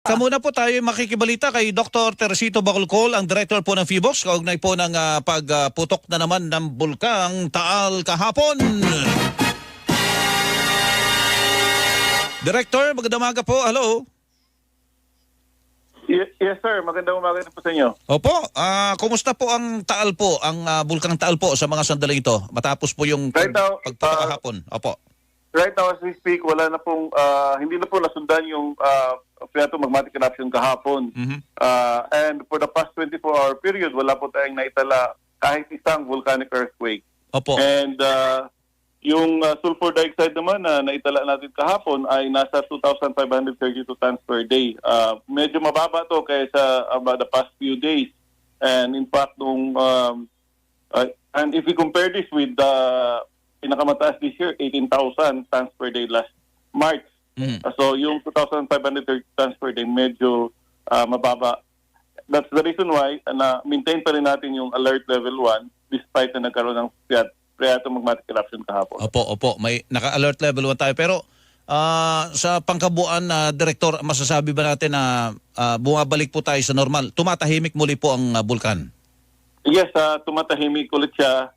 Muna po tayo makikibalita kay Dr. Teresito Bacolcol, ang director po ng PHIVOLCS, kaugnay po ng pagputok na naman ng bulkang Taal kahapon. Director, magandang umaga po. Hello. Yes sir, magandang umaga po sa inyo. Opo, kumusta po ang Taal po, ang bulkang Taal po sa mga sandaling ito matapos po yung pagputok kahapon? Opo. Right now as we speak, wala na pong, hindi na po nasundan yung phreatomagmatic eruption kahapon. And for the past 24-hour period, wala po tayong naitala kahit isang volcanic earthquake. Opo. And yung sulfur dioxide naman na naitala natin kahapon ay nasa 2,532 tons per day. Medyo mababa to kaysa about the past few days. And in fact, and if we compare this with the pinakamataas this year, 18,000 tons per day last March. So yung 2,530 tons per day medyo mababa. That's the reason why na-maintain pa rin natin yung alert level 1 despite na nagkaroon ng phreatomagmatic eruption kahapon. Opo. May naka-alert level 1 tayo. Pero sa pangkabuuan na Direktor, masasabi ba natin na bumabalik po tayo sa normal? Tumatahimik muli po ang bulkan? Yes, tumatahimik ulit siya.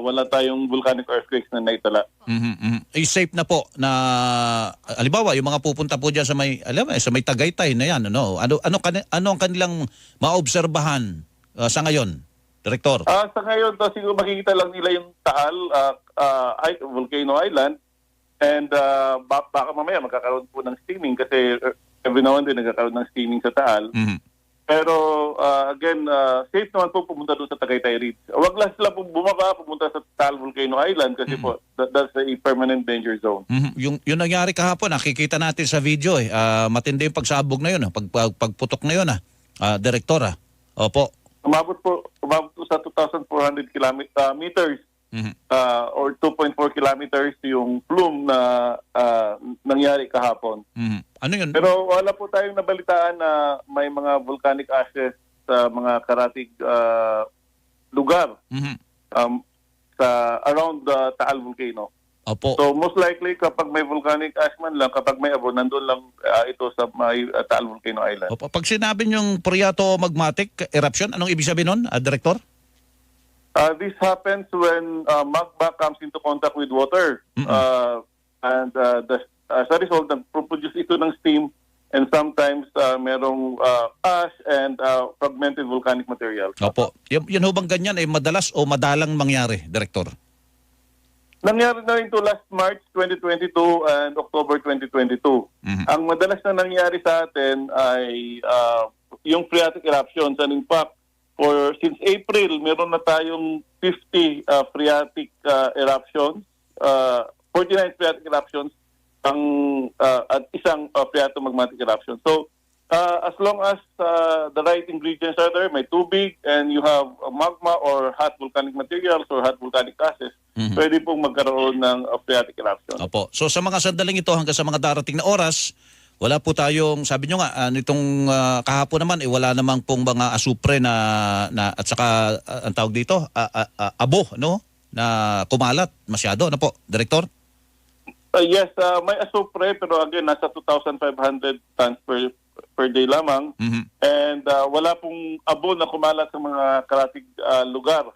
Wala tayong volcanic earthquakes na naitala. Is safe na po na halimbawa yung mga pupunta po diyan sa may sa may Tagaytay na yan, ano ang kanilang maobserbahan sa ngayon, Direktor? Sa ngayon siguro makikita lang nila yung Taal Volcano Island, and baka mamaya magkakaroon po ng steaming kasi every now and then nagkakaroon ng steaming sa Taal. Pero again, safe naman po pumunta doon sa Tagaytay Ridge. Huwag lang sila bumaba, pumunta sa Taal Volcano Island kasi po that's a permanent danger zone. Yung nangyari kahapon, nakikita natin sa video matindi yung pagsabog na yun, pagputok na yun, Direktora. Opo. Umabot po sa 2,400 meters or 2.4 kilometers yung plume na nangyari kahapon. Ano yun? Pero wala po tayong nabalitaan na may mga volcanic ashes sa mga karatig lugar sa around the Taal Volcano. Opo. So most likely kapag may volcanic ash man lang, kapag may abo, nandun lang ito sa may Taal Volcano Island. Opo. Pag sinabi niyong phreatomagmatic eruption, anong ibig sabihin nun, Direktor? This happens when magma comes into contact with water. And as a result, nag-produce ito ng steam, and sometimes merong ash and fragmented volcanic material. Opo. Yun ho bang ganyan ay madalas o madalang mangyari, Direktor? Nangyari na rin ito last March 2022 and October 2022. Ang madalas na nangyari sa atin ay yung phreatic eruptions. And in fact, since April, meron na tayong 50 phreatic eruptions, 49 phreatic eruptions, at isang phreatomagmatic eruption. So, as long as the right ingredients are there, may tubig, and you have magma or hot volcanic materials or hot volcanic gases, pwede pong magkaroon ng phreatic eruption. Opo. So sa mga sandaling ito hanggang sa mga darating na oras, wala po tayong, sabi nyo nga, nitong kahapon naman, wala namang pong mga asupre na at saka, ang tawag dito, abo, no? Na kumalat masyado, ano po, Direktor? Yes, may asupre, pero again, nasa 2,500 tons per day lamang. And wala pong abo na kumalat sa mga karatig lugar.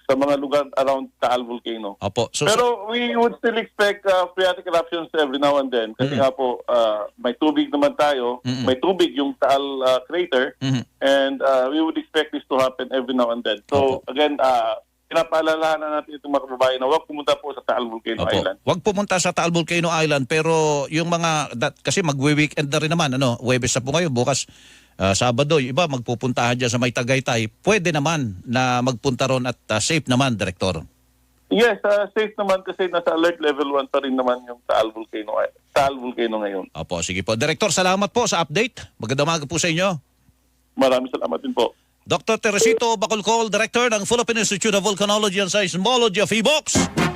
Sa mga lugar around Taal Volcano. Opo. Pero we would still expect phreatic eruptions every now and then. Kasi nga po, may tubig naman tayo. May tubig yung Taal crater. And we would expect this to happen every now and then. So again, pinapaalalahanan natin itong mga kababayan na huwag pumunta po sa Taal Volcano Island. Huwag pumunta sa Taal Volcano Island, pero yung mga, kasi magwe-weekend na rin naman, Huwebes na po ngayon, bukas Sabado, yung iba magpupuntahan dyan sa may Tagaytay, pwede naman na magpunta ron at safe naman, Direktor? Yes, safe naman kasi nasa alert level 1 pa rin naman yung Taal Volcano ngayon. Opo, sige po. Direktor, salamat po sa update. Magandang umaga po sa inyo. Maraming salamat din po. Dr. Teresito Bacolcol, Director ng Philippine Institute of Volcanology and Seismology of PHIVOLCS.